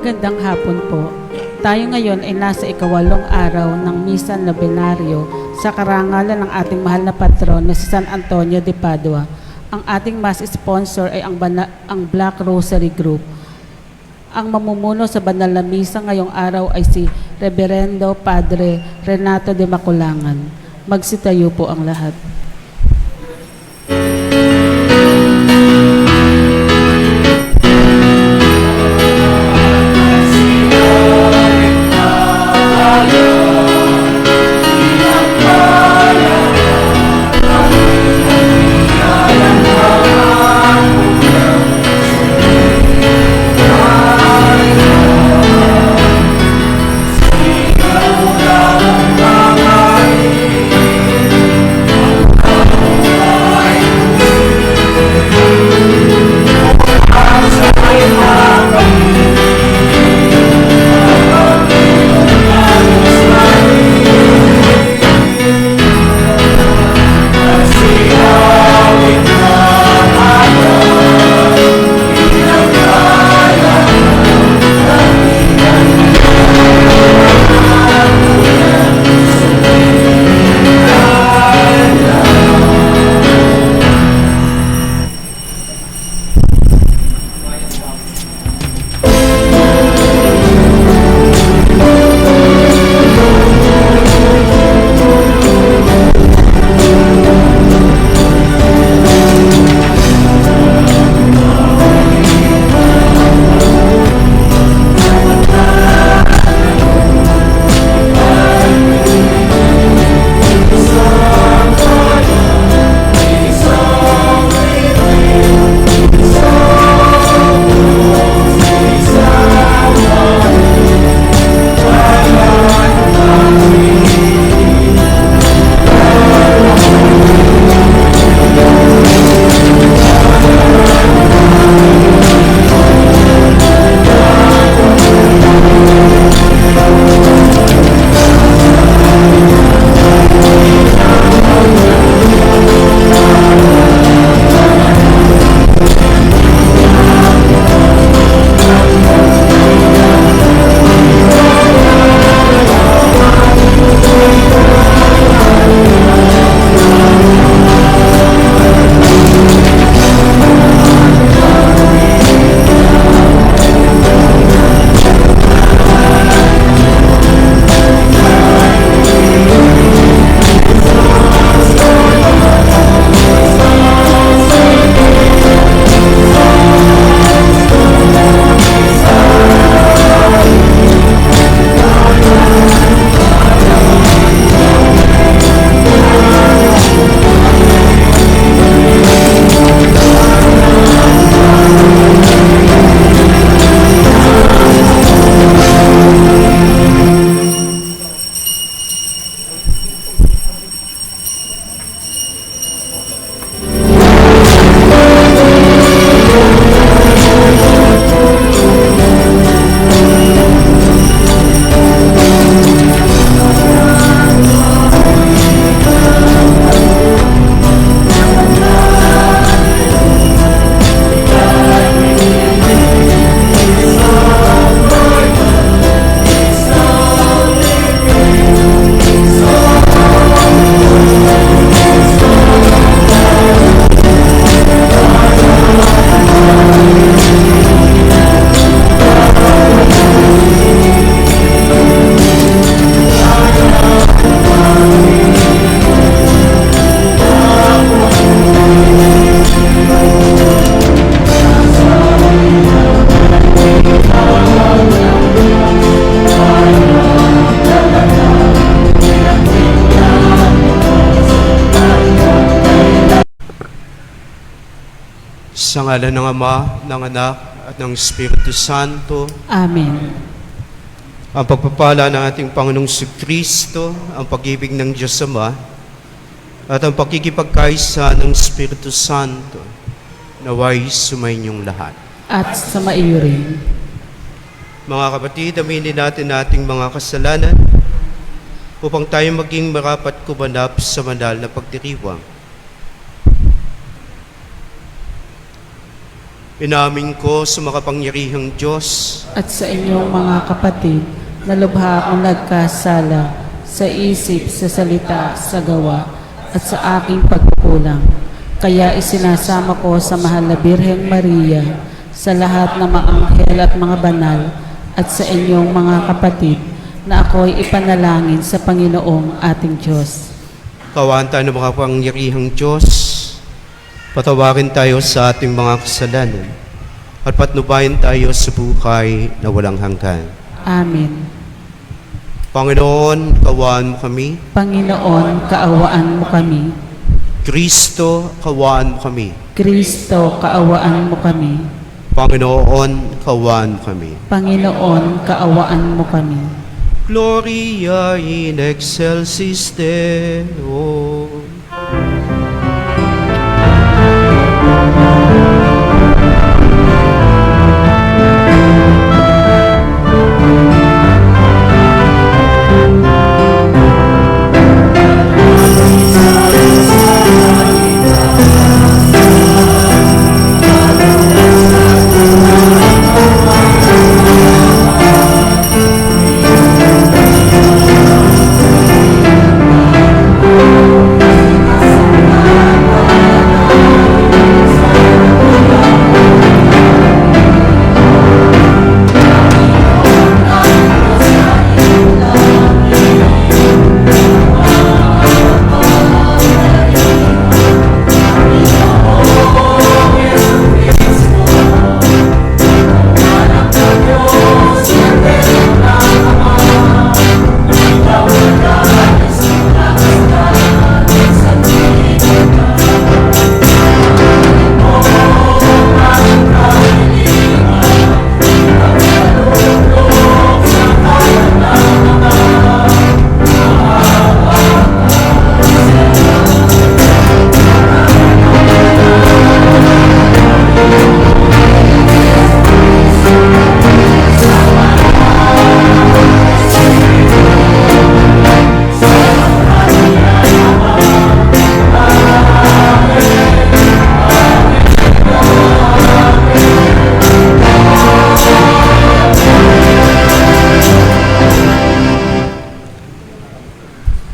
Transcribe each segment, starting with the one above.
Magandang hapon po. Tayo ngayon ay nasa ikawalong araw ng Misa Nobenaryo sa karangalan ng ating mahal na patron na si San Antonio de Padua. Ang ating mass sponsor ay ang Black Rosary Group. Ang mamumuno sa banal na misa ngayong araw ay si Reverendo Padre Renato de Maculangan. Magsitayo po ang lahat. Sa ngalan ng Ama, ng Anak, at ng Espiritu Santo. Amen. Ang pagpapala ng ating Panginoong Kristo, ang pag-ibig ng Diyos Ama, at ang pakikipagkaisa ng Espiritu Santo, naway sumainyong lahat. At sa maiyo rin. Mga kapatid, aminin natin ating mga kasalanan upang tayo maging marapat kumanap sa banal na pagdiriwang. Inamin ko sa makapangyarihang Diyos at sa inyong mga kapatid na lubha akong nagkasala sa isip, sa salita, sa gawa, at sa aking pagkukulang. Kaya isinasama ko sa mahal na Birheng Maria, sa lahat ng mga anghel at mga banal, at sa inyong mga kapatid, na ako'y ipanalangin sa Panginoong ating Diyos. Kaawaan tayo ng makapangyarihang Diyos, patawarin tayo sa ating mga kasalanan at patnubayan tayo sa buhay na walang hanggan. Amen. Panginoon, kaawaan mo kami. Panginoon, kaawaan mo kami. Kristo, kaawaan mo kami. Kristo, kaawaan mo kami. Panginoon, kaawaan mo kami. Panginoon, kaawaan mo kami. Gloria in excelsis Deo.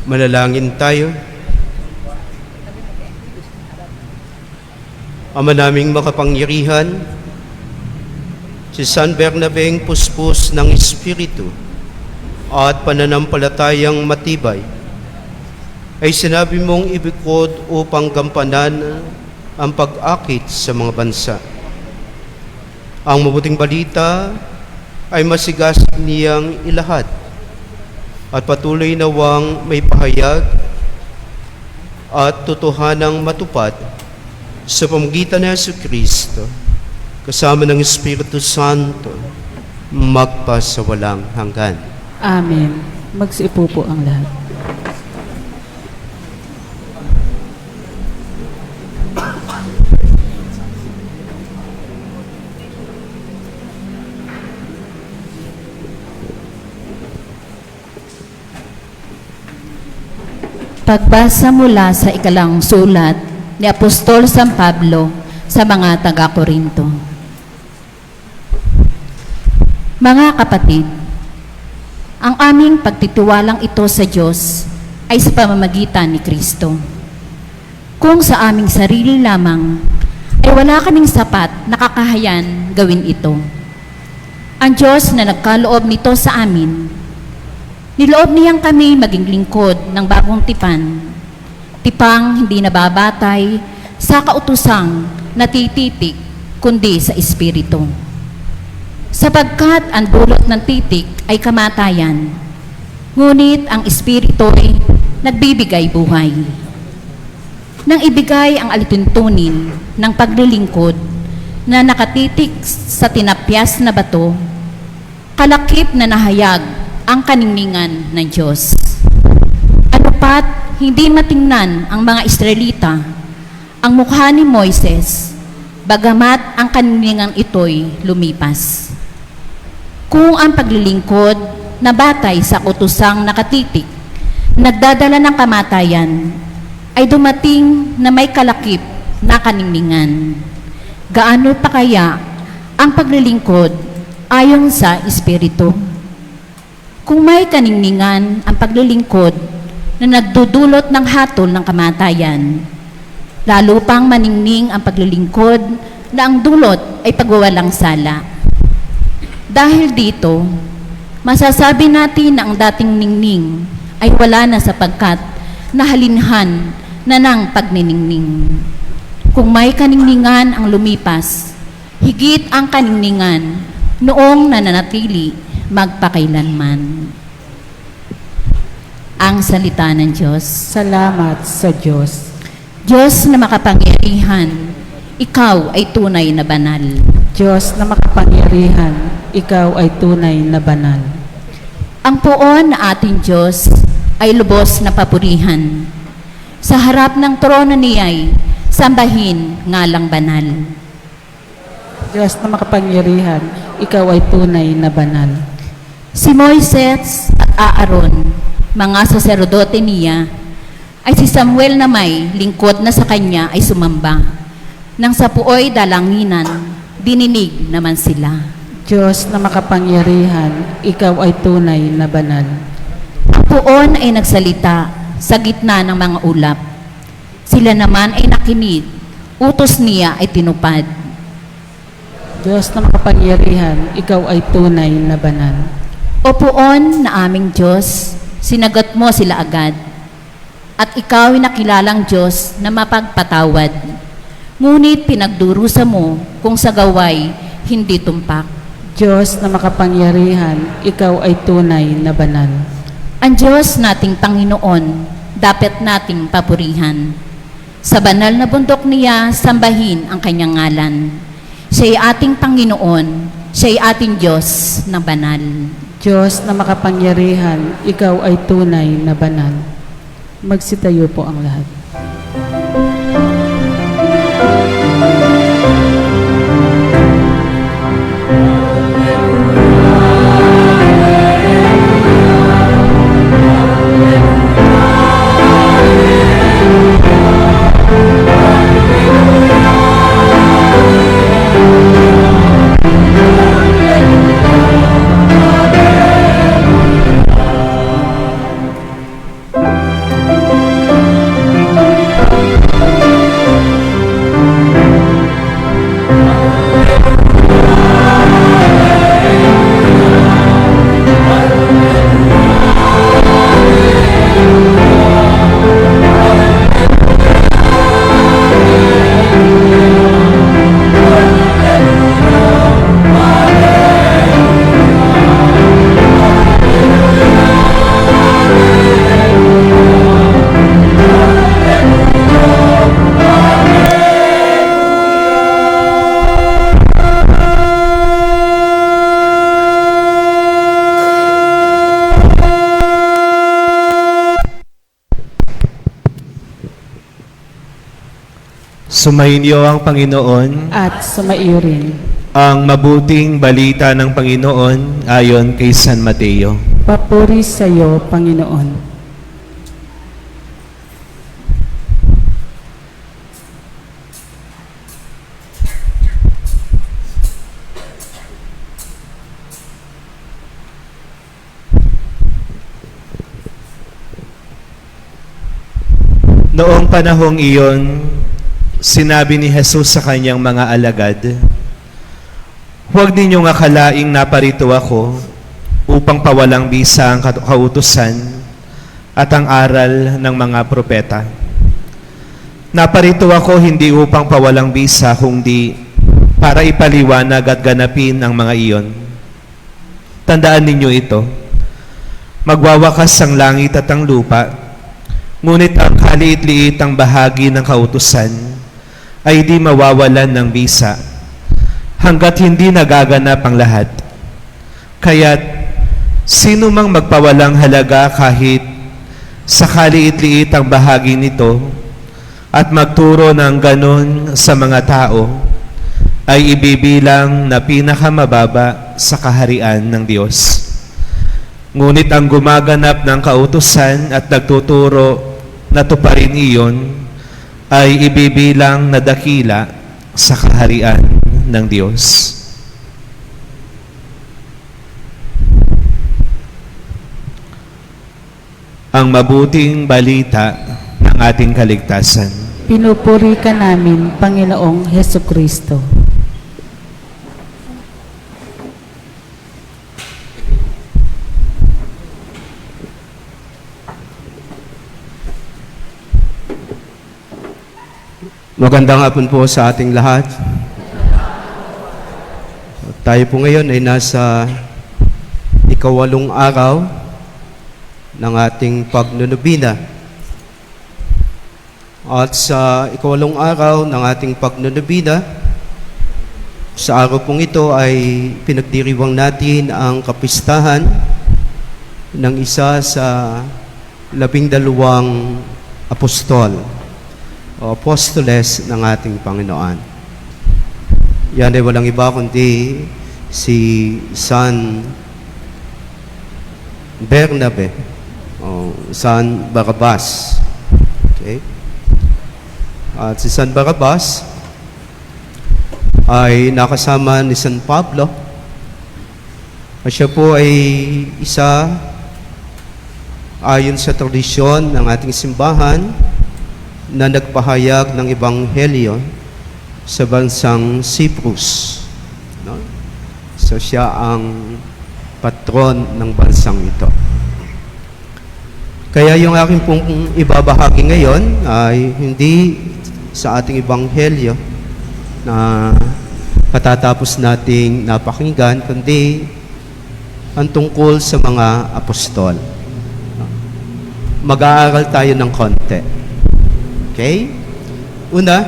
Manalangin tayo. Ama naming makapangyarihan, si San Bernabeng puspos ng Espiritu at pananampalatayang matibay, ay sinabi mong ibukod upang gampanan ang pag-akit sa mga bansa. Ang mabuting balita ay masigas niyang ilahad at patuloy nawang may pahayag at totohanang matupad sa pamamagitan ni Jesucristo kasama ng Espiritu Santo magpasawalang hanggan. Amen. Magsiupo po ang lahat. Pagbasa mula sa ikalang sulat ni Apostol San Pablo sa mga taga-Korinto. Mga kapatid, ang aming pagtitiwalang ito sa Diyos ay sa pamamagitan ni Kristo. Kung sa aming sarili lamang ay wala kaming sapat na kakayahan gawin ito. Ang Diyos na nagkaloob nito sa amin, niloob niyang kami maging lingkod ng bagong tipan, tipang hindi nababatay sa kautusang natititik kundi sa Espiritu. Sapagkat ang dulot ng titik ay kamatayan, ngunit ang Espiritu ay nagbibigay buhay. Nang ibigay ang alituntunin ng paglilingkod na nakatitik sa tinapyas na bato, kalakip na nahayag ang kaningningan ng Diyos. Ano pat hindi matingnan ang mga Israelita ang mukha ni Moises, bagamat ang kaningningan ito'y lumipas. Kung ang paglilingkod na batay sa utusang nakatitik, nagdadala ng kamatayan, ay dumating na may kalakip na kaningningan, gaano pa kaya ang paglilingkod ayon sa Espiritu? Kung may kaningningan ang paglilingkod na nagdudulot ng hatol ng kamatayan, lalo pang maningning ang paglilingkod na ang dulot ay pagwawalang sala. Dahil dito, masasabi natin na ang dating ningning ay wala na sapagkat nahalinhan na ng pagniningning. Kung may kaningningan ang lumipas, higit ang kaningningan noong nananatili magpakailanman. Ang salita ng Diyos. Salamat sa Diyos. Diyos na makapangyarihan, ikaw ay tunay na banal. Diyos na makapangyarihan, ikaw ay tunay na banal. Ang poon na ating Diyos ay lubos na papurihan. Sa harap ng trono niya'y sambahin ngalang banal. Diyos na makapangyarihan, ikaw ay tunay na banal. Si Moises at Aaron, mga saserdote niya, ay si Samuel na may lingkod na sa kanya ay sumamba. Nang sa puoy dalanginan, dininig naman sila. Diyos na makapangyarihan, ikaw ay tunay na banal. Ang puon ay nagsalita sa gitna ng mga ulap. Sila naman ay nakinig, utos niya ay tinupad. Diyos na makapangyarihan, ikaw ay tunay na banal. O puon na aming Diyos, sinagot mo sila agad. At ikaw ay nakilalang Diyos na mapagpatawad. Ngunit pinagdurusa mo kung sa gaway hindi tumpak. Diyos na makapangyarihan, ikaw ay tunay na banal. Ang Diyos nating Panginoon, dapat nating papurihan. Sa banal na bundok niya, sambahin ang kanyang ngalan. Siya'y ating Panginoon, siya'y ating Diyos na banal. Diyos na makapangyarihan, ikaw ay tunay na banal. Magsitayo po ang lahat. Sumainyo ang Panginoon, At sumaiyo rin. ang mabuting balita ng Panginoon ayon kay San Mateo. Papuri sa iyo, Panginoon. Noong panahong iyon, sinabi ni Jesus sa kanyang mga alagad, "Huwag ninyong akalaing naparito ako upang pawalang bisa ang kautusan at ang aral ng mga propeta. Naparito ako hindi upang pawalang bisa, kundi para ipaliwanag at ganapin ang mga iyon. Tandaan ninyo ito, magwawakas ang langit at ang lupa, ngunit ang kaliit-liitang bahagi ng kautusan ay di mawawalan ng bisa hanggat hindi nagaganap ang lahat. Kaya't sino mang magpawalang halaga kahit sa kaliit-liitang bahagi nito at magturo ng ganon sa mga tao ay ibibilang na pinakamababa sa kaharian ng Diyos. Ngunit ang gumaganap ng kautusan at nagtuturo na tuparin iyon ay ibibilang na dakila sa kaharian ng Diyos. Ang mabuting balita ng ating kaligtasan. Pinupuri ka namin, Panginoong Heso Kristo. Magandang hapon po sa ating lahat. Tayo po ngayon ay nasa ikawalong araw ng ating pagnunubina. At sa ikawalong araw ng ating pagnunubina, sa araw pong ito ay pinagdiriwang natin ang kapistahan ng isa sa 12 apostol o apostoles ng ating Panginoon. Yan ay walang iba kundi si San Bernabe o San Barabas. Okay? At si San Barabas ay nakasama ni San Pablo. At siya po ay isa ayon sa tradisyon ng ating simbahan na nagpahayag ng Ebanghelyo sa bansang Cyprus. No? So siya ang patron ng bansang ito. Kaya yung aking pong ibabahagi ngayon ay hindi sa ating Ebanghelyo na katatapos nating napakinggan, kundi ang tungkol sa mga apostol. Mag-aaral tayo ng konti. Okay? Una,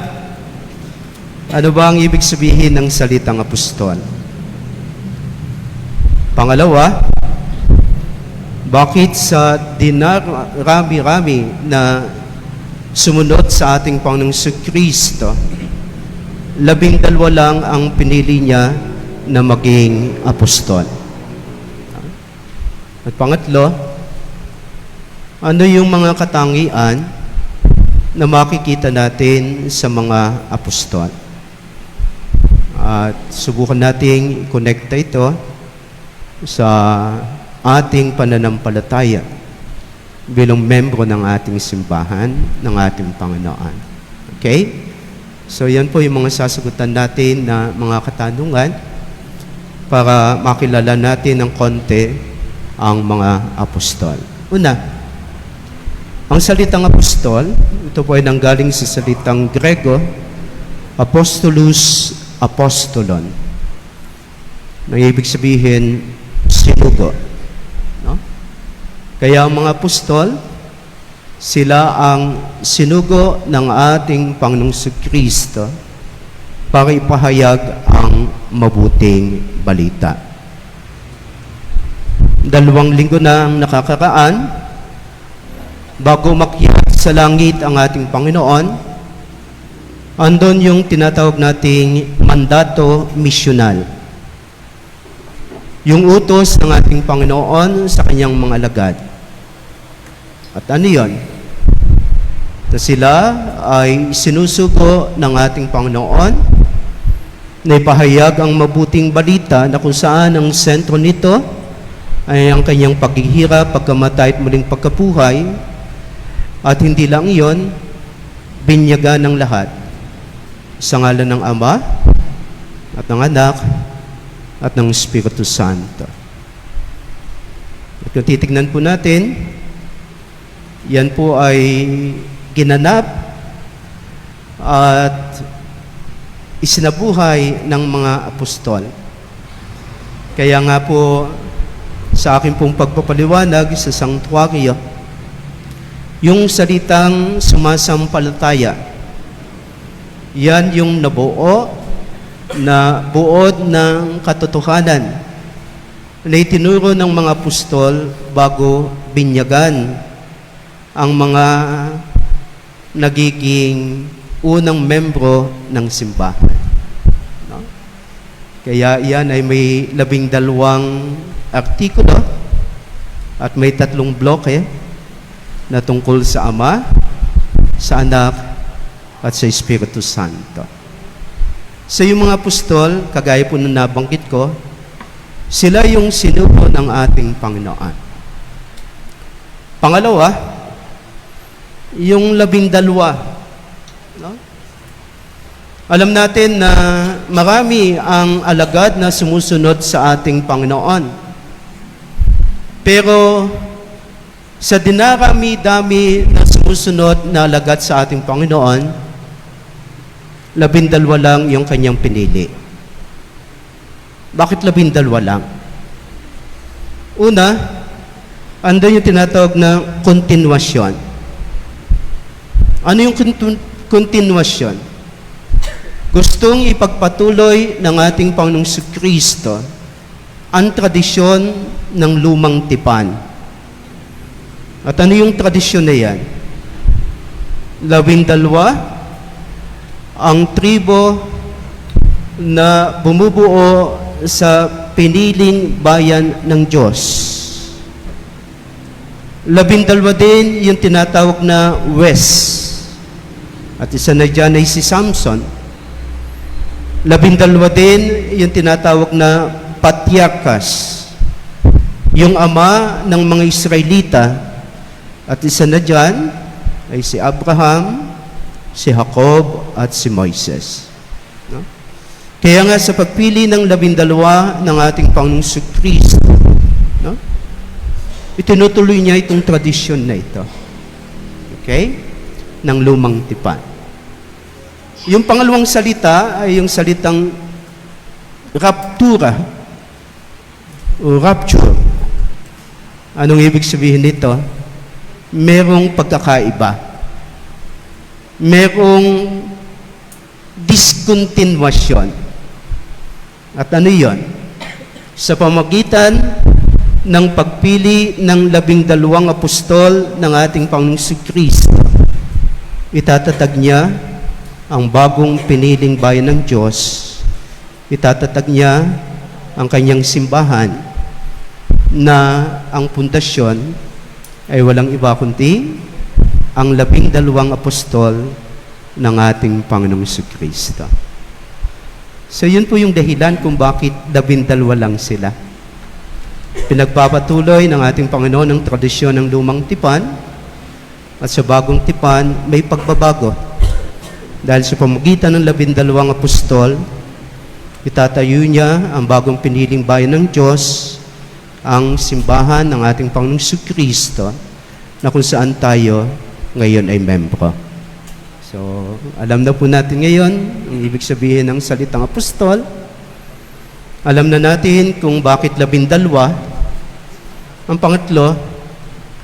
ano ba ang ibig sabihin ng salitang apostol? Pangalawa, bakit sa dinarami-rami na sumunod sa ating Panginoong Kristo, 12 lang ang pinili niya na maging apostol? At pangatlo, ano yung mga katangian na makikita natin sa mga apostol? At subukan nating i-connecta ito sa ating pananampalataya bilang membro ng ating simbahan, ng ating Panginoon. Okay? So yan po yung mga sasagutan natin na mga katanungan para makilala natin ng konti ang mga apostol. Una, ang salitang apostol, ito po ay nanggaling sa salitang Grego, apostolus apostolon. Nang ibig sabihin, sinugo. No? Kaya ang mga apostol, sila ang sinugo ng ating Panginoong Kristo para ipahayag ang mabuting balita. 2 linggo na ang nakakaraan, bago makyat sa langit ang ating Panginoon, andon yung tinatawag nating mandato misyonal. Yung utos ng ating Panginoon sa kanyang mga alagad. At ano yun? Na sila ay sinusugo ng ating Panginoon na ipahayag ang mabuting balita na kung saan ang sentro nito ay ang kanyang paghihirap, pagkamatay at muling pagkabuhay. At hindi lang iyon, binyagan ng lahat sa ngalan ng Ama at ng Anak at ng Espiritu Santo. At kung titignan po natin, yan po ay ginanap at isinabuhay ng mga apostol. Kaya nga po sa aking pong pagpapaliwanag sa sanktuaryo, yung salitang sumasampalataya, yan yung nabuo na buod ng katotohanan na itinuro ng mga apostol bago binyagan ang mga nagiging unang membro ng simbahan. No? Kaya yan ay may 12 artikulo at may 3 bloke na tungkol sa Ama, sa Anak, at sa Espiritu Santo. So yung mga apostol, kagaya po nung nabanggit ko, sila yung sinugo ng ating Panginoon. Pangalawa, yung 12. No? Alam natin na marami ang alagad na sumusunod sa ating Panginoon. Pero sa dinarami-dami na sumusunod na alagad sa ating Panginoon, 12 lang yung kanyang pinili. Bakit 12 lang? Una, andun yung tinatawag na kontinuasyon. Ano yung kontinuasyon? Gustong ipagpatuloy ng ating Panginoong Kristo ang tradisyon ng lumang tipan. At ano yung tradisyon na yan? 12 ang tribo na bumubuo sa piniling bayan ng Diyos. 12 din yung tinatawag na West. At isa na dyan ay si Samson. 12 din yung tinatawag na Patriarchas, yung ama ng mga Israelita. At isa na dyan ay si Abraham, si Jacob, at si Moises. No? Kaya nga sa pagpili ng 12 ng ating Panginoong Kristo, no? Itinutuloy niya itong tradisyon na ito. Okay? Ng lumang tipan. Yung pangalawang salita ay yung salitang raptura o rapture. Anong ibig sabihin nito? Merong pagkakaiba. Merong diskontinuasyon. At ano yun? Sa pamagitan ng pagpili ng 12 apostol ng ating Panginoong Kristo, itatatag niya ang bagong piniling bayan ng Diyos. Itatatag niya ang kanyang simbahan na ang pundasyon ay walang iba kundi ang 12 apostol ng ating Panginoong Kristo. So yun po yung dahilan kung bakit 12 lang sila. Pinagpapatuloy ng ating Panginoon ang tradisyon ng lumang tipan, at sa bagong tipan may pagbabago. Dahil sa pamagitan ng 12 apostol, itatayo niya ang bagong piniling bayan ng Diyos, ang simbahan ng ating Panginoong Kristo, na kung saan tayo ngayon ay membro. So, alam na po natin ngayon ang ibig sabihin ng salitang apostol. Alam na natin kung bakit 12. Ang pangatlo,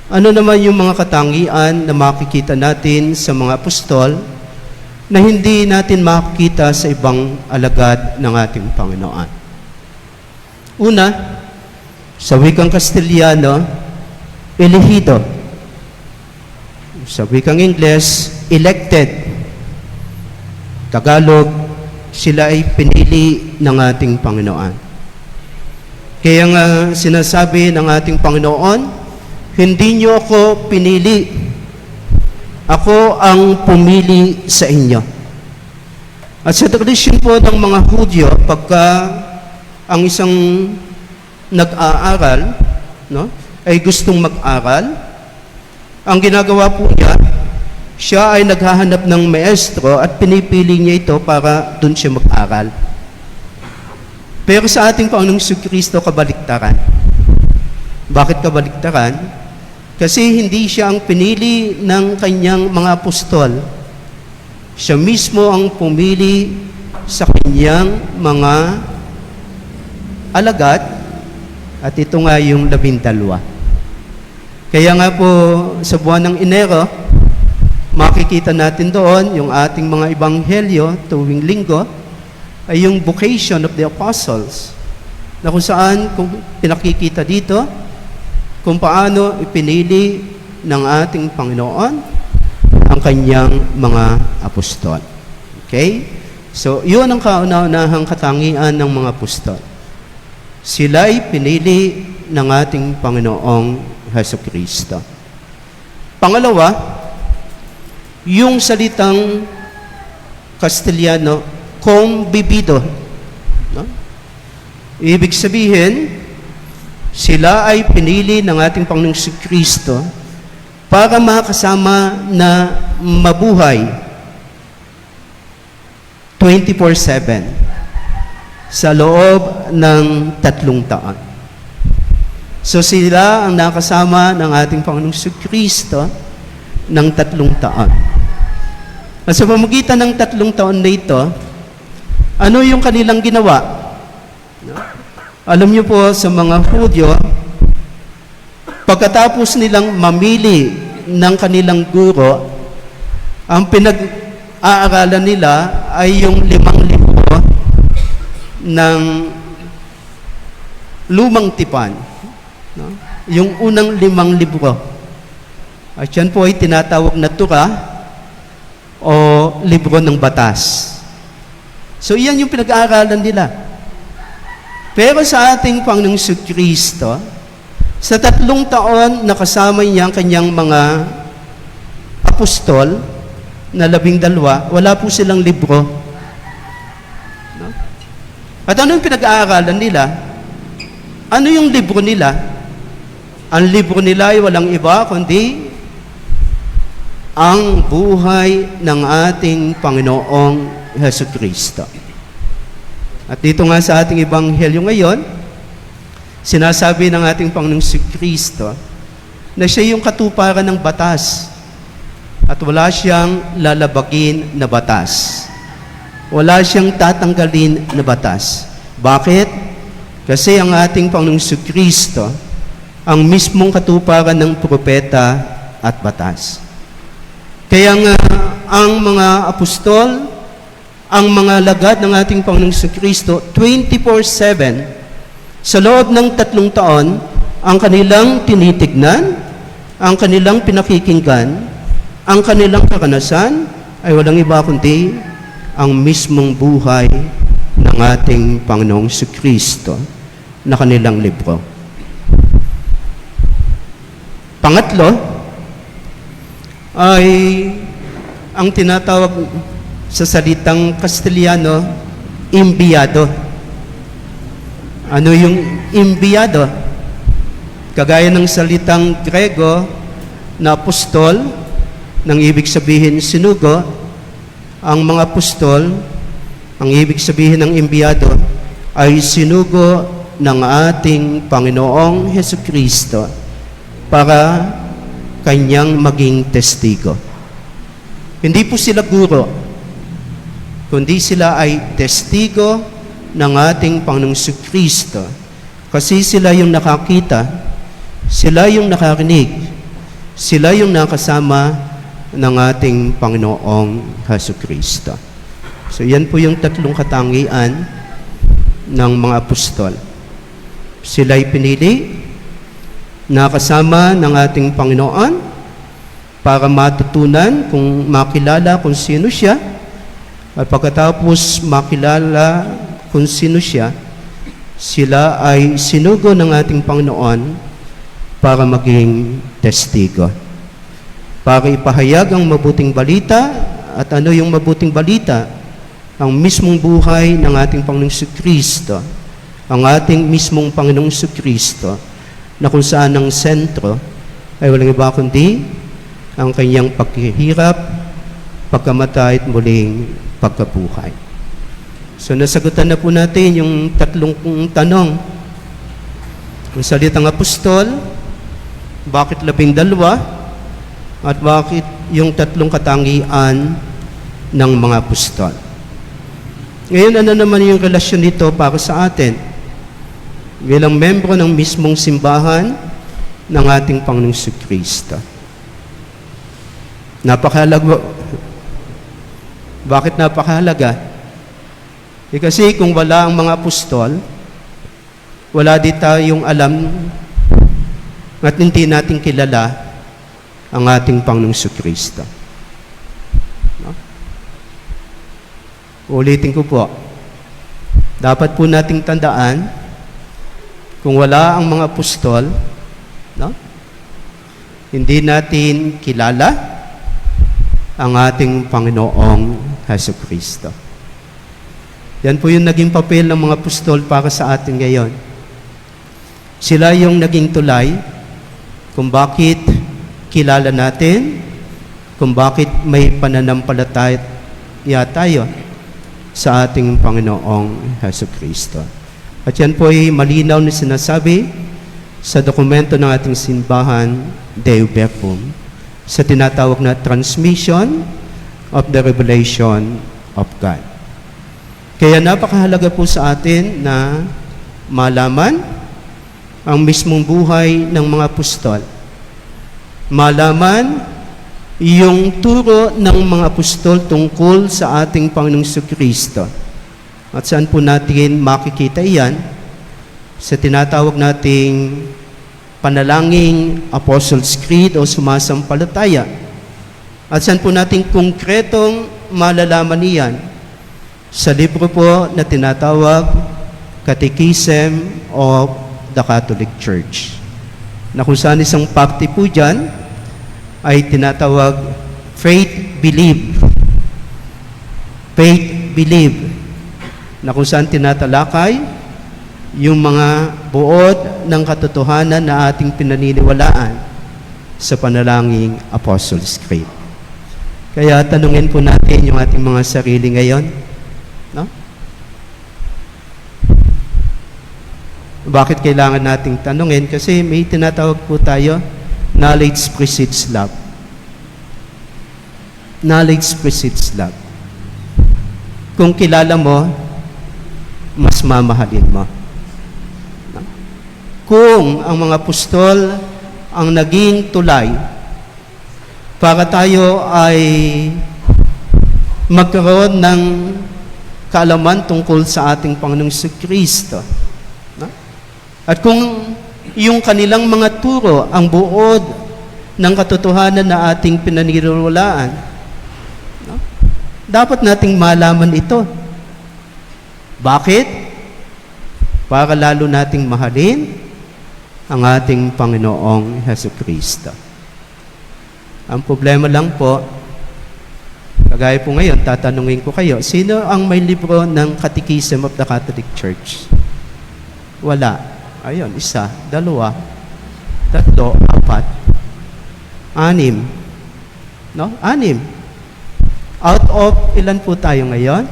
ano naman yung mga katangian na makikita natin sa mga apostol na hindi natin makikita sa ibang alagad ng ating Panginoon. Una, sa wikang Kastiliano, elegido. Sa wikang Ingles, elected. Tagalog, sila ay pinili ng ating Panginoon. Kaya nga sinasabi ng ating Panginoon, hindi niyo ako pinili. Ako ang pumili sa inyo. At sa tradisyon po ng mga Hudyo, pagka ang isang nag-aaral, no, ay gustong mag-aral, ang ginagawa po niya, siya ay naghahanap ng maestro at pinipili niya ito para doon siya mag-aral. Pero sa ating Panginoong Kristo, kabaliktaran. Bakit kabaliktaran? Kasi hindi siya ang pinili ng kanyang mga apostol. Siya mismo ang pumili sa kanyang mga alagad, at ito nga yung 12. Kaya nga po sa buwan ng Enero, makikita natin doon yung ating mga ebanghelyo tuwing linggo ay yung vocation of the apostles, na kung saan kung pinakikita dito kung paano ipinili ng ating Panginoon ang kanyang mga apostol. Okay? So, yun ang kauna-unahang katangian ng mga apostol. Sila'y pinili ng ating Panginoong Jesucristo. Pangalawa, yung salitang Kastiliano, convivido. No? Ibig sabihin, sila ay pinili ng ating Panginoong Kristo para makasama na mabuhay 24/7 sa loob ng 3 taon. So sila ang nakasama ng ating Panginoong Kristo ng 3 taon. At sa pamamagitan ng 3 taon na ito, ano yung kanilang ginawa? Alam niyo po sa mga Hudyo, pagkatapos nilang mamili ng kanilang guro, ang pinag-aaralan nila ay yung 5 libro ng Lumang Tipan. No? Yung unang 5 libro. At yan po ay tinatawag na Torah o libro ng batas. So iyan yung pinag-aaralan nila. Pero sa ating Panginoong Kristo, sa 3 taon nakasama niya ang kanyang mga apostol na 12, wala po silang libro. No? At ano yung pinag-aaralan nila? Ano yung libro nila? Ang libro nila ay walang iba kundi ang buhay ng ating Panginoong Jesucristo. At dito nga sa ating ebanghelyo ngayon, sinasabi ng ating Panginoong Kristo na siya yung katuparan ng batas at wala siyang lalabagin na batas. Wala siyang tatanggalin na batas. Bakit? Kasi ang ating Panginoong Kristo ang mismong katuparan ng propeta at batas. Kaya nga ang mga apostol, ang mga lagad ng ating Panginoong Kristo, 24/7, sa loob ng 3 taon, ang kanilang tinitignan, ang kanilang pinakikinggan, ang kanilang karanasan, ay walang iba kundi ang mismong buhay ng ating Panginoong Kristo na kanilang libro. Pangatlo, ay ang tinatawag sa salitang Kastiliano, imbiyado. Ano yung imbiyado? Kagaya ng salitang Grego na apostol, nang ibig sabihin sinugo, ang mga apostol, ang ibig sabihin ng imbiyado, ay sinugo ng ating Panginoong Jesucristo para kanyang maging testigo. Hindi po sila guro, kundi sila ay testigo ng ating Panginoong Kristo. Kasi sila yung nakakita, sila yung nakarinig, sila yung nakasama ng ating Panginoong Jesucristo. So yan po yung 3 katangian ng mga apostol. Sila'y pinili, nakasama ng ating Panginoon para matutunan kung makilala kung sino siya, at pagkatapos makilala kung sino siya, sila ay sinugo ng ating Panginoon para maging testigo, para ipahayag ang mabuting balita. At ano yung mabuting balita? Ang mismong buhay ng ating Panginoong Kristo, ang ating mismong Panginoong Kristo, na kung saan ang sentro ay walang iba kundi ang kanyang paghihirap, pagkamatay at muling pagkabuhay. So nasagutan na po natin yung 3 tanong. Ang salitang apostol, bakit 12? At bakit yung 3 katangian ng mga apostol? Ngayon, ano naman yung relasyon nito para sa atin? Bilang membro ng mismong simbahan ng ating Panginoong Kristo. Napakahalaga. Bakit napakahalaga? Kasi kung wala ang mga apostol, wala din tayong alam at hindi natin kilala ang ating Panginoong Kristo. No? Ulitin ko po. Dapat po nating tandaan, kung wala ang mga apostol, no? Hindi natin kilala ang ating Panginoong Jesucristo. Yan po yung naging papel ng mga apostol para sa atin ngayon. Sila yung naging tulay kung bakit kilala natin, kung bakit may pananampalataya tayo sa ating Panginoong Jesucristo. At yan po ay malinaw na sinasabi sa dokumento ng ating simbahan, Deo Verbum, sa tinatawag na transmission of the revelation of God. Kaya napakahalaga po sa atin na malaman ang mismong buhay ng mga apostol. Malaman yung turo ng mga apostol tungkol sa ating Panginoong Jesucristo. At saan po natin makikita iyan? Sa tinatawag nating panalangin Apostles' Creed o sumasampalataya. At saan po natin konkretong malalaman iyan? Sa libro po na tinatawag Catechism of the Catholic Church, na kung saan isang pakti po dyan ay tinatawag Faith, Believe. Faith, Believe, na kung saan tinatalakay yung mga buod ng katotohanan na ating pinaniniwalaan sa panalangin Apostles' Creed. Kaya tanungin po natin yung ating mga sarili ngayon, no? Bakit kailangan nating tanungin? Kasi may tinatawag po tayo, knowledge precedes love. Knowledge precedes love. Kung kilala mo, mas mamahalin mo. Kung ang mga apostol ang naging tulay para tayo ay magkaroon ng kaalaman tungkol sa ating Panginoong Jesucristo. No? At kung yung kanilang mga turo ang buod ng katotohanan na ating pinaniniwalaan, no? Dapat nating malaman ito. Bakit? Para lalo nating mahalin ang ating Panginoong Jesucristo. Ang problema lang po, kagaya po ngayon, tatanungin ko kayo, sino ang may libro ng Catechism of the Catholic Church? Wala. Ayun, 1, 2, 3, 4, 6. No? 6. Out of ilan po tayo ngayon?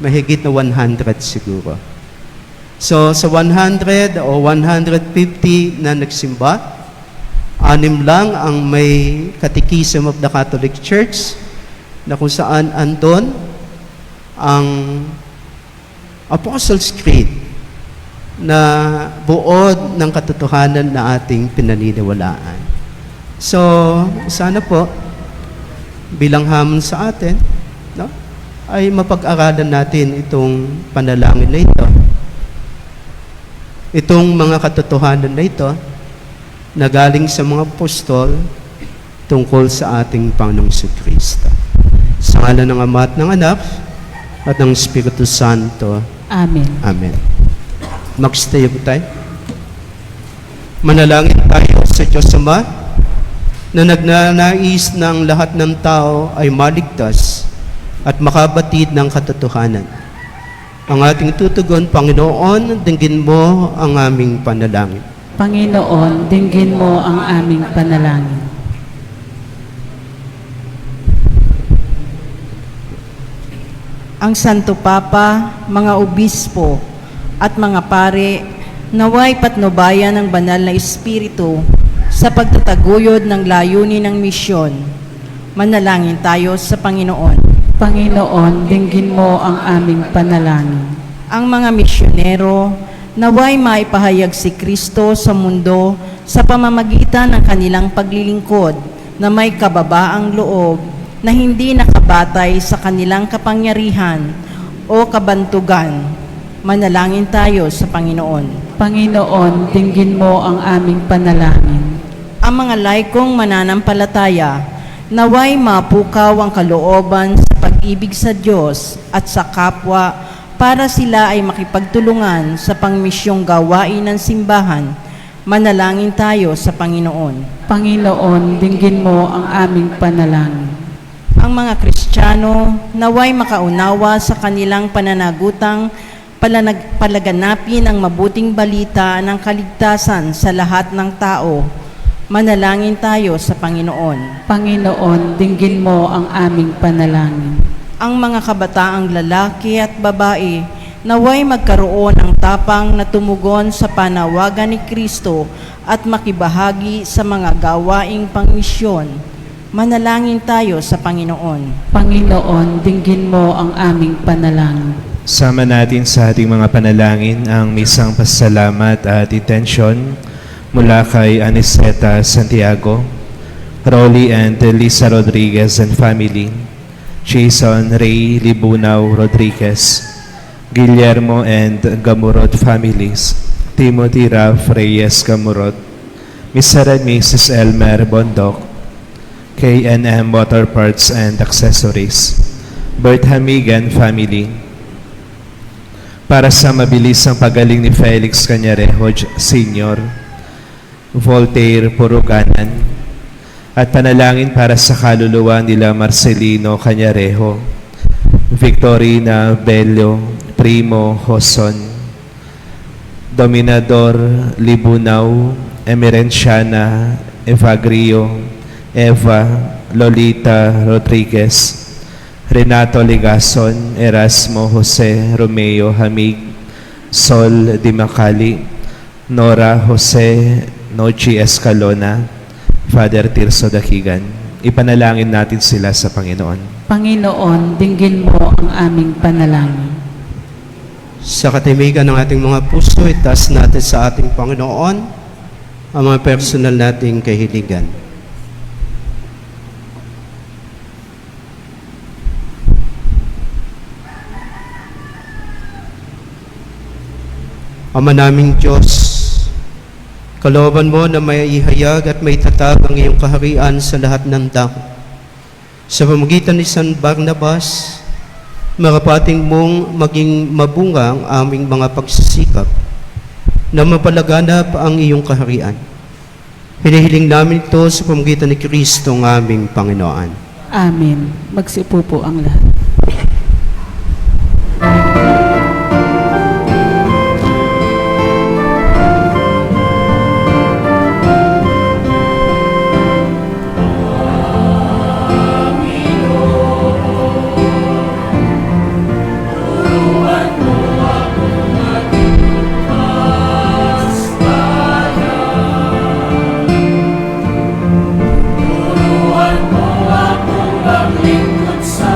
Mahigit na 100 siguro. So, sa 100 o 150 na nagsimba, 6 lang ang may Catechism of the Catholic Church, na kung saan andon ang Apostles' Creed na buod ng katotohanan na ating pinaniniwalaan. So, sana po, bilang hamon sa atin, no, ay mapag-aralan natin itong panalangin na ito. Itong mga katotohanan na ito na galing sa mga apostol tungkol sa ating Panginoong Jesucristo. Sa ngalan ng Ama at ng Anak at ng Espiritu Santo. Amen. Amen. Magstayo po tayo. Manalangin tayo sa Diyos Ama na nagnanais ng lahat ng tao ay maligtas at makabatid ng katotohanan. Ang ating tutugon, Panginoon, dinggin mo ang aming panalangin. Panginoon, dinggin mo ang aming panalangin. Ang Santo Papa, mga obispo, at mga pare, naway patnubayan ng banal na Espiritu sa pagtataguyod ng layunin ng misyon. Manalangin tayo sa Panginoon. Panginoon, dinggin mo ang aming panalangin. Ang mga misyonero, naway maipahayag si Kristo sa mundo sa pamamagitan ng kanilang paglilingkod na may kababaang loob na hindi nakabatay sa kanilang kapangyarihan o kabantugan. Manalangin tayo sa Panginoon. Panginoon, dinggin mo ang aming panalangin. Ang mga laikong mananampalataya, naway mapukaw ang kalooban sa pag-ibig sa Diyos at sa kapwa para sila ay makipagtulungan sa pangmisyong gawain ng simbahan. Manalangin tayo sa Panginoon. Panginoon, dinggin mo ang aming panalangin. ang mga Kristiyano naway makaunawa sa kanilang pananagutang palaganapin ang mabuting balita ng kaligtasan sa lahat ng tao. Manalangin tayo sa Panginoon. Panginoon, dinggin mo ang aming panalangin. Ang mga kabataang lalaki at babae naway magkaroon ng tapang na tumugon sa panawagan ni Kristo at makibahagi sa mga gawaing pangmisyon. Manalangin tayo sa Panginoon. Panginoon, dinggin mo ang aming panalangin. Sama natin sa ating mga panalangin ang misang pasalamat at intensyon mula kay Aniseta Santiago, Rolly and Lisa Rodriguez and family, Jason Ray Libunaw Rodriguez, Guillermo and Gamurot families, Timothy Ralph Reyes Gamurot, Mr. and Mrs. Elmer Bondok, K&M Motor Parts and Accessories, Bert Hamigan family, para sa mabilisang pagaling ni Felix Cañarejo Sr., Voltaire Puruganan, at panalangin para sa kaluluwa nila Marcelino Cañarejo, Victorina Bello, Primo Hoson, Dominador Libunaw, Emerenciana Evagrio, Eva Lolita Rodriguez, Renato Ligason, Erasmo Jose Romeo Hamig, Sol Dimacali, Nora Jose Nochi Escalona, Father Tirso Dakigan. Ipanalangin natin sila sa Panginoon. Panginoon, dinggin mo ang aming panalangin. Sa katimigan ng ating mga puso, itaas natin sa ating Panginoon ang mga personal nating kahiligan. Ama naming Diyos, kalooban mo na may ihayag at may tatag ang iyong kaharian sa lahat ng dako. Sa pamamagitan ni San Barnabas, marapating mong maging mabunga ang aming mga pagsisikap na mapalaganap ang iyong kaharian. Hinihiling namin ito sa pamamagitan ni Kristo ang aming Panginoon. Amen. Magsipo po ang lahat. Turuan mo akong maglingkod sa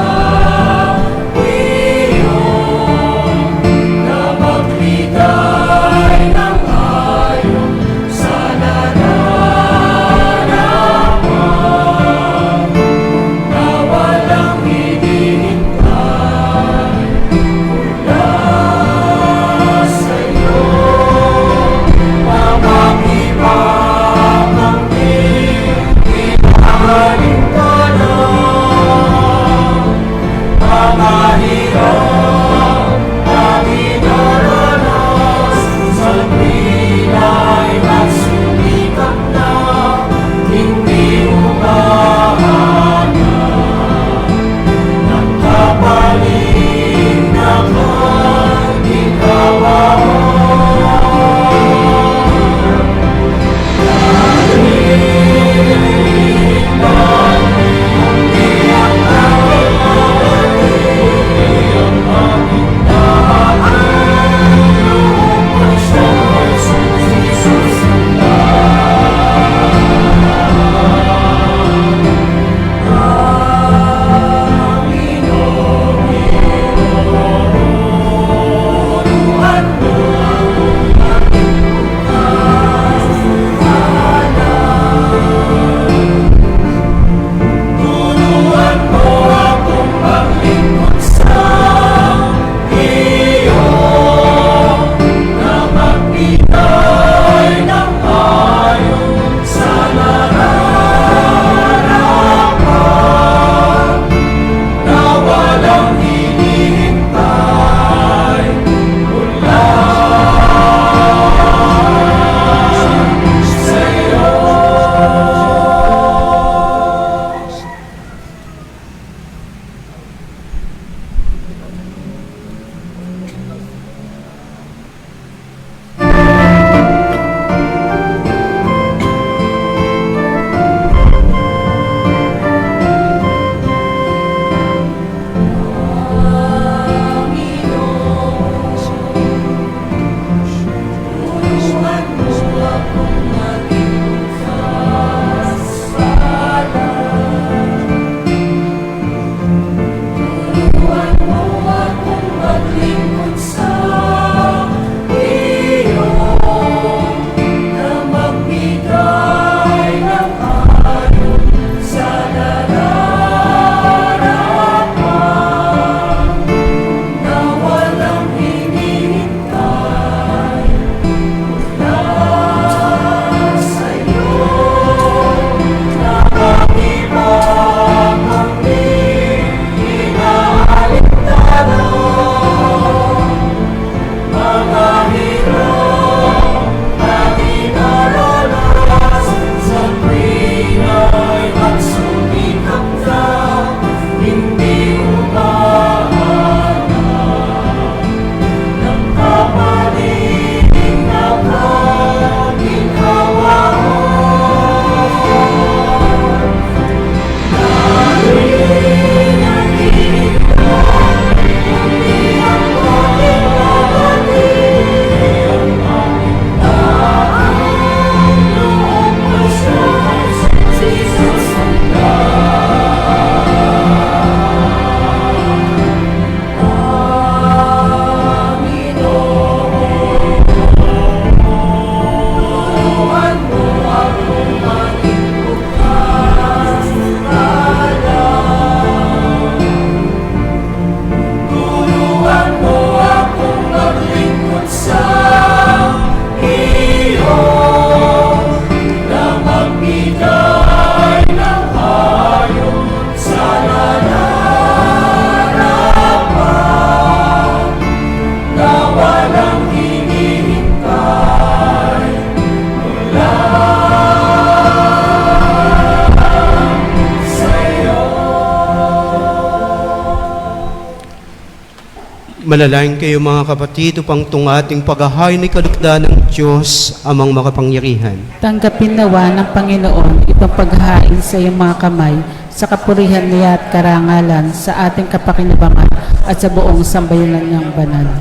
Manalangin kayo mga kapatid upang tungating paghahain ni kalugdan ng Diyos amang makapangyarihan. Tanggapin nawa ng Panginoon itong paghahain sa iyong mga kamay sa kapurihan niya at karangalan sa ating kapakinabangan at sa buong sambayanan niyang banal.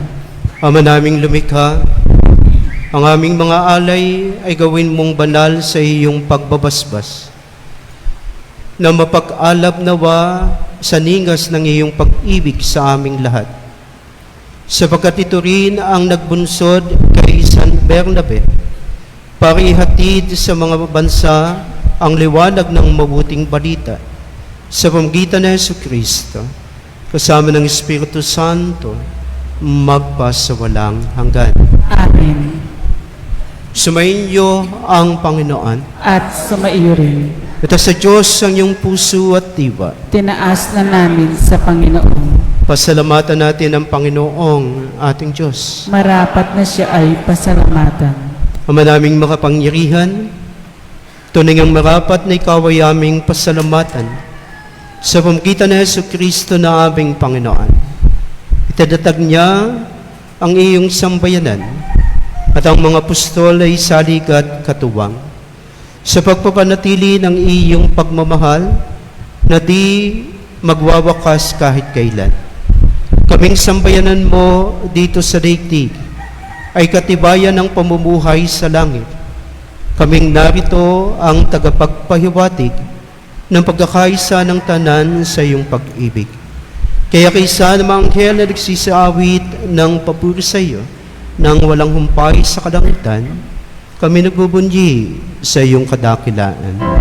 Ama naming lumikha, ang aming mga alay ay gawin mong banal sa iyong pagbabasbas, na mapag-alab nawa sa ningas ng iyong pag-ibig sa aming lahat. Sapagkat ito rin ang nagbunsod kay San Bernabe para ihatid sa mga bansa ang liwanag ng mabuting balita sa pamamagitan ng Jesucristo, kasama ng Espiritu Santo, magpasawalang hanggan. Amen. Sumayin niyo ang Panginoon. At sumaiyo rin. Ito sa Diyos ang iyong puso at diwa. Tinaas na namin sa Panginoon. Pasalamatan natin ang Panginoong ating Diyos. Marapat na siya ay pasalamatan. Ama naming makapangyarihan, tunay ang marapat na ikaw ay aming pasalamatan sa pamamagitan ng Jesucristo na aming Panginoon. Itadatag niya ang iyong sambayanan at ang mga apostol ay salig at katuwang sa pagpapanatili ng iyong pagmamahal na di magwawakas kahit kailan. Kaming sambayanan mo dito sa daigdig ay katibayan ng pamumuhay sa langit. Kaming narito ang tagapagpahiwatig ng pagkakaisa ng tanan sa iyong pag-ibig. Kaya kaysa namang anghel na nagsisaawit ng papuri sa iyo nang walang humpay sa kalangitan, kami nagbubunyi sa iyong kadakilaan.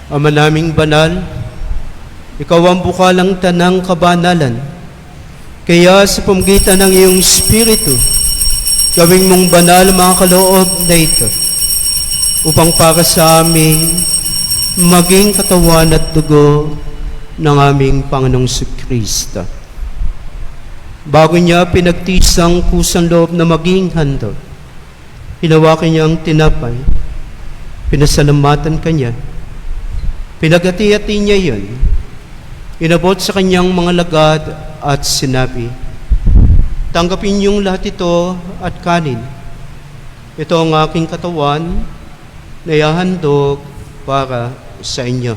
Ama naming banal, ikaw ang bukalang tanang kabanalan. Kaya sa pamamagitan ng iyong Espiritu, gawing mong banal mga kaloob na ito, upang para sa amin maging katawan at dugo ng aming Panginoong Kristo. Bago niya pinagtisang kusang loob na maging handog, hinawakan niya ang tinapay, pinasalamatan kanya, pinagati-hati niya yun, inabot sa kanyang mga lagad at sinabi, tanggapin niyong lahat ito at kanin. Ito ang aking katawan na ihahandog para sa inyo.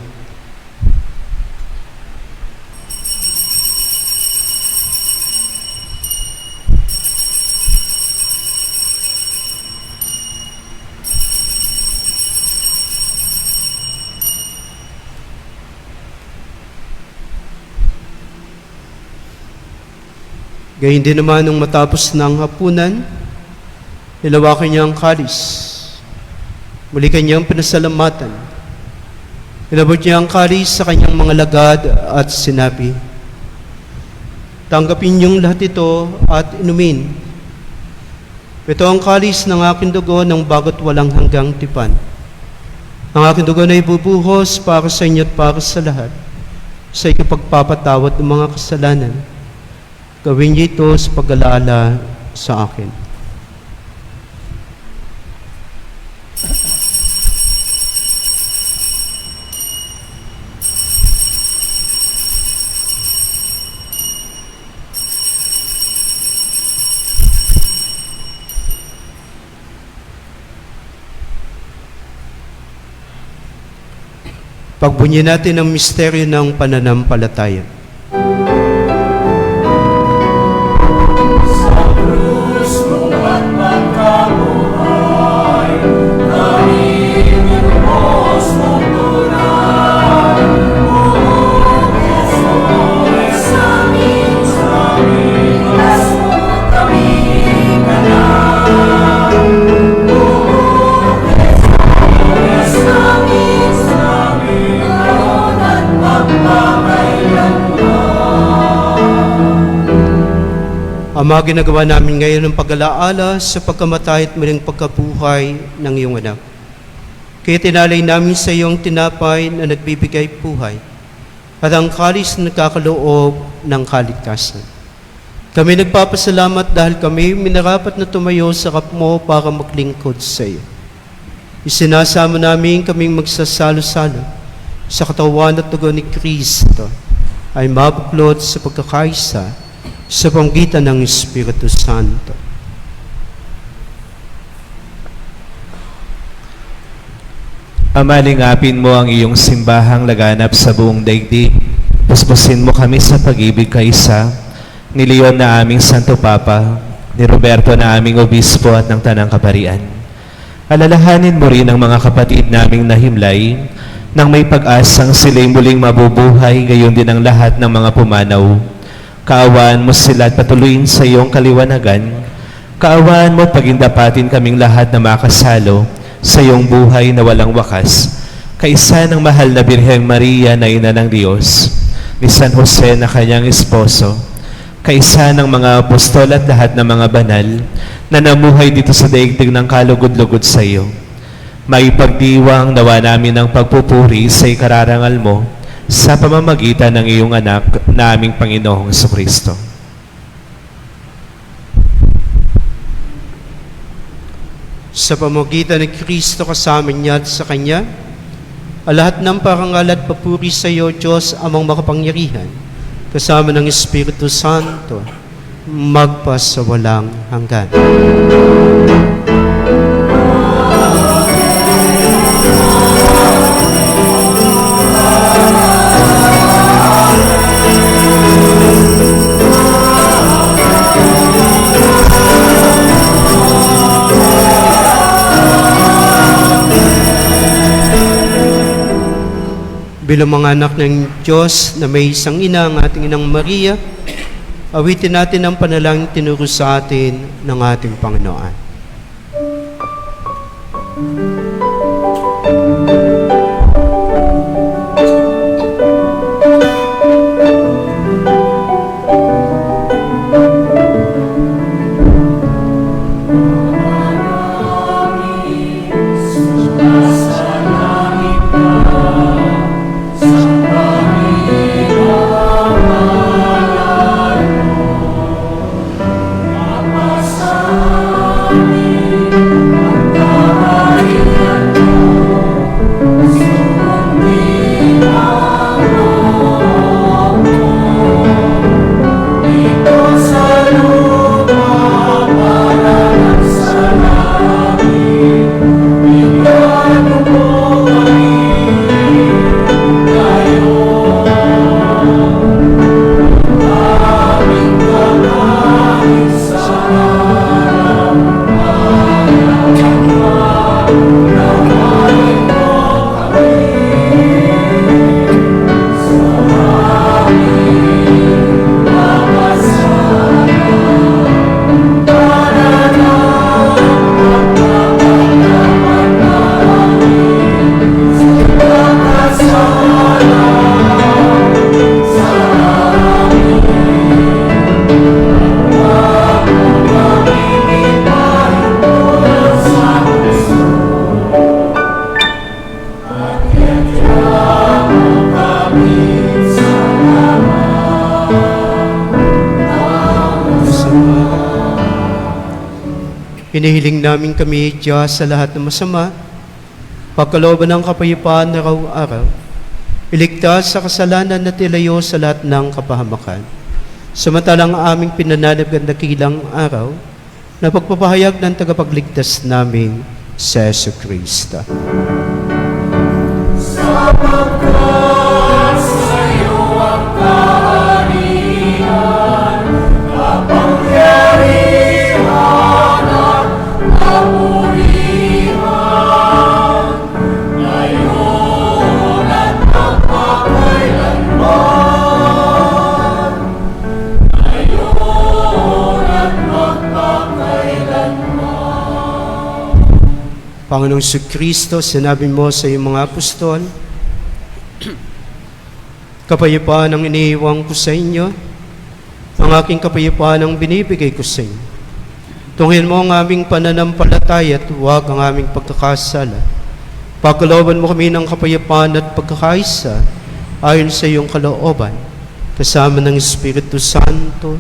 Gayun din naman nung matapos ng hapunan, hilawakan niya ang kalis. Muli kanyang pinasalamatan. Inabot niya ang kalis sa kanyang mga lagad at sinabi, tanggapin niyong lahat ito at inumin. Ito ang kalis ng aking dugo ng bago't walang hanggang tipan. Ang aking dugo na ibubuhos para sa inyo at para sa lahat, sa ikapagpapatawad ng mga kasalanan. Gawin niyo ito sa pag-alala sa akin. Pagbunyi natin ang misteryo ng pananampalataya. Ang mga ginagawa namin ngayon ng pag-alaala sa pagkamatay at muling pagkabuhay ng iyong anak. Kaya tinalay namin sa iyong tinapay na nagbibigay buhay at ang kalis na nagkakaloob ng kaligtasan. Kami nagpapasalamat dahil kami minarapat na tumayo sa harap mo para maglingkod sa iyo. Isinasama namin kaming magsasalo-salo sa katawan at dugo ni Kristo ay mabuklod sa pagkakaisa sa pamamagitan ng Espiritu Santo. Ama, lingapin mo ang iyong simbahang laganap sa buong daigdig. Puspusin mo kami sa pag-ibig kaisa, ni Leon na aming Santo Papa, ni Roberto na aming Obispo at ng Tanang Kaparian. Alalahanin mo rin ang mga kapatid naming nahimlay, nang may pag-asang sila'y muling mabubuhay, gayon din ang lahat ng mga pumanaw. Kaawaan mo sila at patuloyin sa iyong kaliwanagan. Kaawaan mo at pagindapatin kaming lahat na makasalo sa iyong buhay na walang wakas. Kaisa ng mahal na Birheng Maria na Ina ng Diyos, ni San Jose na kanyang esposo, kaisa ng mga apostol at lahat ng mga banal na namuhay dito sa daigdig ng kalugod-lugod sa iyo. Maipagdiwang nawa namin ang pagpupuri sa ikararangal mo sa pamamagitan ng iyong anak na aming Panginoong Jesucristo. Sa pamamagitan ni Kristo kasama niya at sa Kanya, ang lahat ng parangal at papuri sa iyo, Diyos, amang makapangyarihan, kasama ng Espiritu Santo, magpasawalang hanggan. Bilang mga anak ng Diyos na may isang ina, ang ating Inang Maria, awitin natin ang panalangin tinuro sa atin ng ating Panginoon. Hinihiling namin kami, Diyos, sa lahat ng masama, pagkalooban ng kapayapaan na araw-araw, iligtas sa kasalanan at ilayo sa lahat ng kapahamakan. Samantalang aming pinananab ang dakilang araw na pagpapahayag ng tagapagligtas namin sa Jesucristo. Panginoong Kristo, sinabi mo sa iyong mga apostol, kapayapaan ang iniiwan ko sa inyo, ang aking kapayapaan ang binibigay ko sa inyo. Tunghin mo ang aming pananampalataya at huwag ang aming pagkakasala. Pagkalooban mo kami ng kapayapaan at pagkakaisa ayon sa iyong kalooban, kasama ng Espiritu Santo,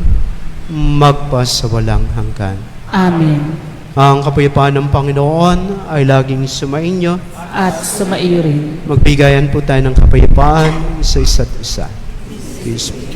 magpa sa walang hanggan. Amen. Ang kapayapaan ng Panginoon ay laging sumainyo. At sumaiyo rin. Magbigayan po tayo ng kapayapaan sa isa't isa. Peace.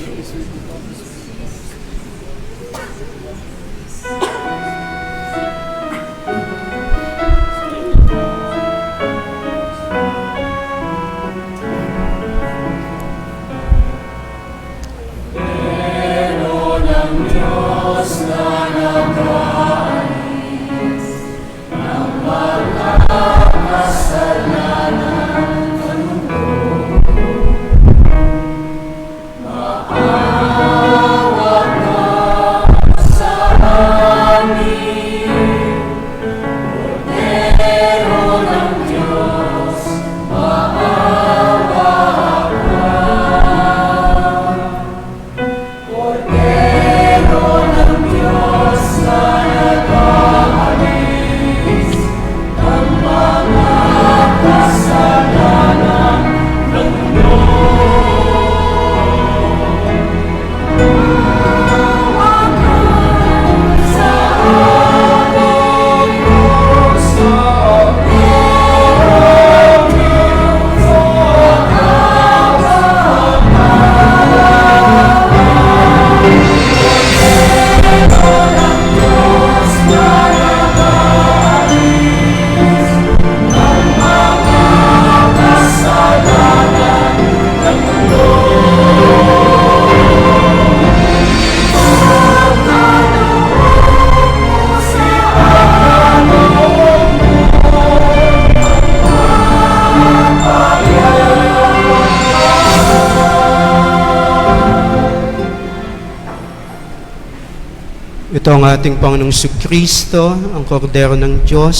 Ito ang ating Panginoong Kristo, ang Kordero ng Diyos,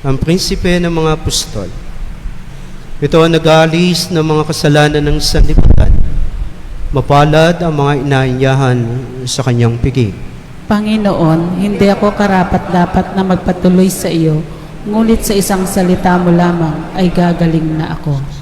ang Prinsipe ng mga Apostol. Ito ang nag-aalis ng mga kasalanan ng sanlibutan. Mapalad ang mga inaanyahan sa kanyang piging. Panginoon, hindi ako karapat-dapat na magpatuloy sa iyo, ngunit sa isang salita mo lamang ay gagaling na ako.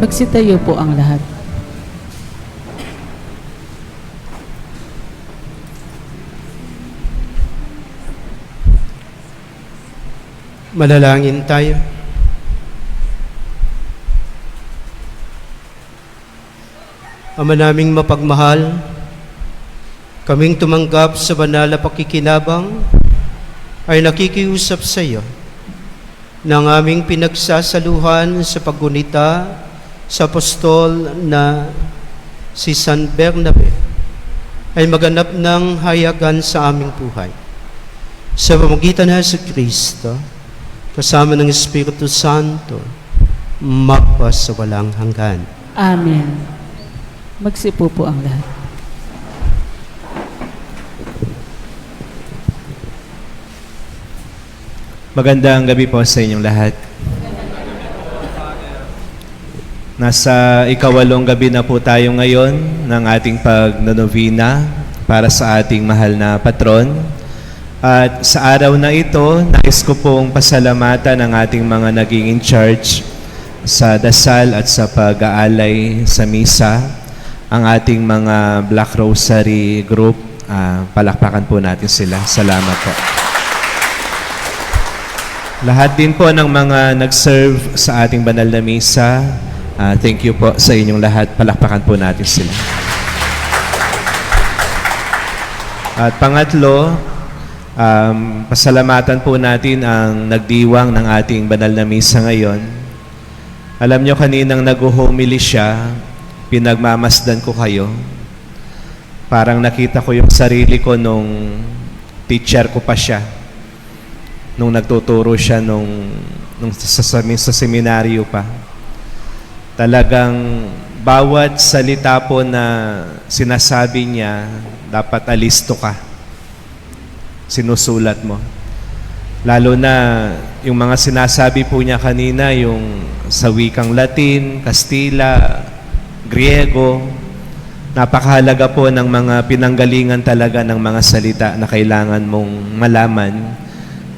Magsitayo po ang lahat. Manalangin tayo. Ama naming mapagmahal, kaming tumanggap sa banal na pakikinabang ay nakikiusap sa iyo ng aming pinagsasaluhan sa paggunita sa apostol na si San Bernabe ay maganap ng hayagan sa aming buhay. Sa pamamagitan ng Jesucristo, kasama ng Espiritu Santo, magpas sa walang hanggan. Amen. Magsipo po ang lahat. Magandang gabi po sa inyong lahat. Nasa ikawalong gabi na po tayo ngayon ng ating pagnonovena para sa ating mahal na patron. At sa araw na ito, nais ko pong pasalamatan ang ating mga naging in charge sa dasal at sa pag-aalay sa misa, ang ating mga Black Rosary group. Palakpakan po natin sila. Salamat po. Lahat din po ng mga nag-serve sa ating banal na misa, thank you po sa inyong lahat. Palakpakan po natin sila. At pangatlo, pasalamatan po natin ang nagdiwang ng ating banal na misa ngayon. Alam nyo, kaninang nag-homily siya, pinagmamasdan ko kayo. Parang nakita ko yung sarili ko nung teacher ko pa siya. Nung nagtuturo siya nung sa seminaryo pa. Talagang bawat salita po na sinasabi niya, dapat alisto ka. Sinusulat mo. Lalo na yung mga sinasabi po niya kanina, yung sa wikang Latin, Kastila, Griego, napakahalaga po ng mga pinanggalingan talaga ng mga salita na kailangan mong malaman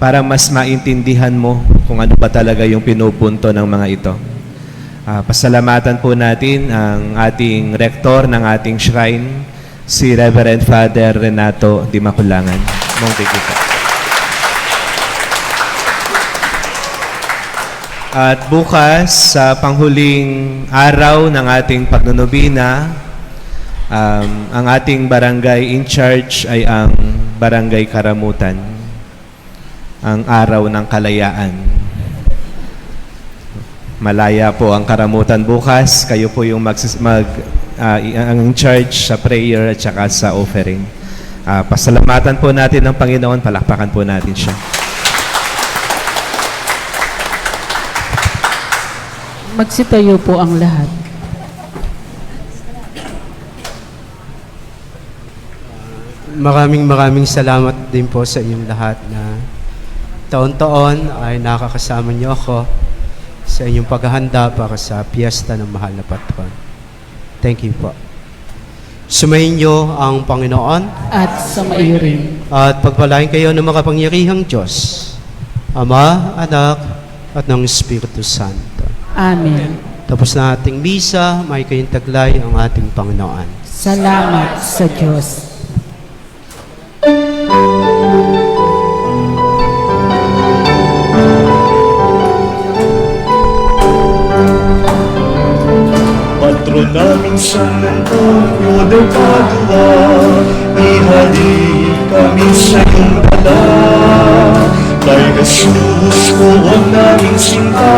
para mas maintindihan mo kung ano ba talaga yung pinupunto ng mga ito. Pasalamatan po natin ang ating rektor ng ating shrine, si Reverend Father Renato Dimaculangan. Montequito. At bukas, sa panghuling araw ng ating pagnonobina, ang ating barangay in charge ay ang Barangay Karamutan, ang araw ng kalayaan. Malaya po ang Karamutan bukas. Kayo po yung ang in charge sa prayer at saka sa offering. Pasalamatan po natin ng Panginoon. Palakpakan po natin siya. Magsitayo po ang lahat. Maraming salamat din po sa inyong lahat na taon-taon ay nakakasama niyo ako sa inyong paghahanda para sa piyesta ng mahal na patron. Thank you po. Sumayin niyo ang Panginoon At sumaiyo rin. at pagpalain kayo ng makapangyarihang Diyos, Ama, Anak, at ng Espiritu Santo. Amen. Tapos na ating misa, may kayong taglay ang ating Panginoon. Salamat sa Diyos. namin San Antonio de Padua, ihalik kami sa iyong dala. Kay Jesus buong naming sinta,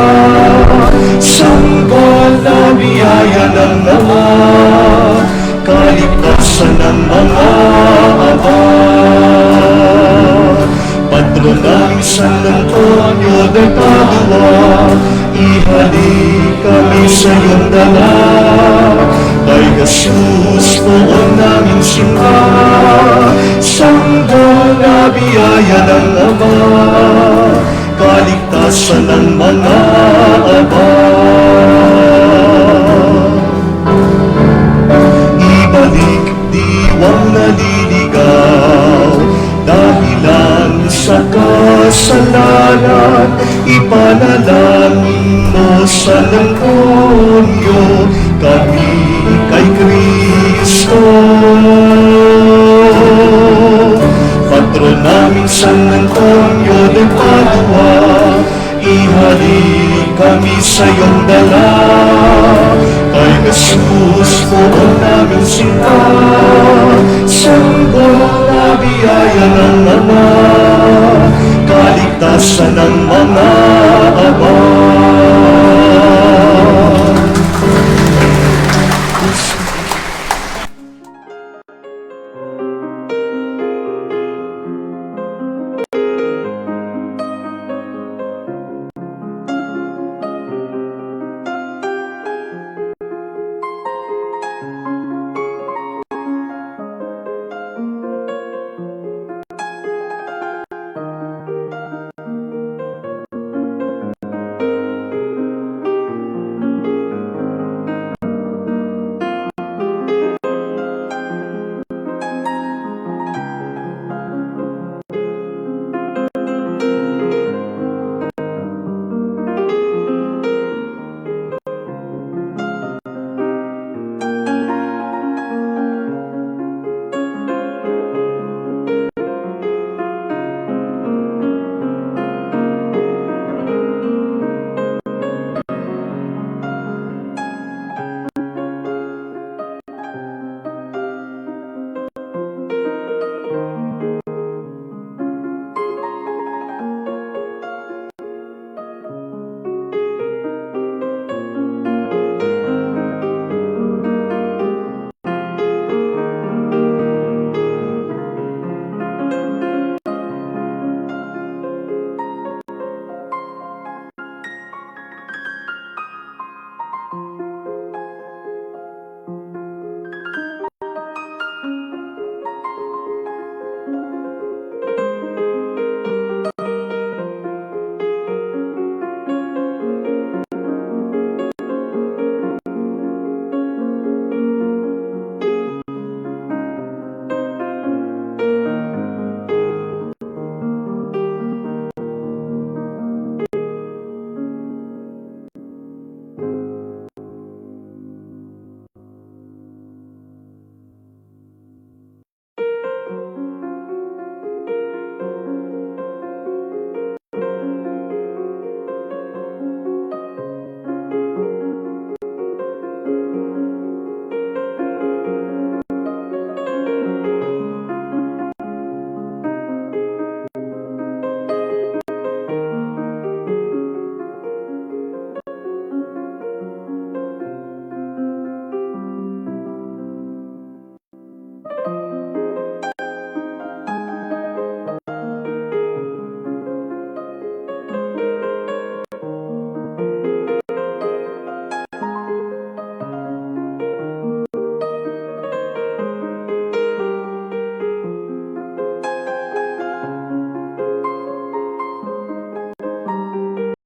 sanggol na biyaya ng Ama, kaligtasan ng mga aba. Patron namin San Antonio de Padua, ihalik kami sa iyong dala. Kay Jesus buong naming sinta, sanggol na biyaya ng Ama, kaligtasan ng mga aba. Ibalik diwang naliligaw, dahilan sa kasalanan, ipanalangin mo San Antonio kami kay Kristo. Patron namin San Antonio de Padua, ihalik kami sa iyong dala. Kay Jesus buong naming sinta, sanggol na biyaya ng Ama, kaligtasan ng mga aba.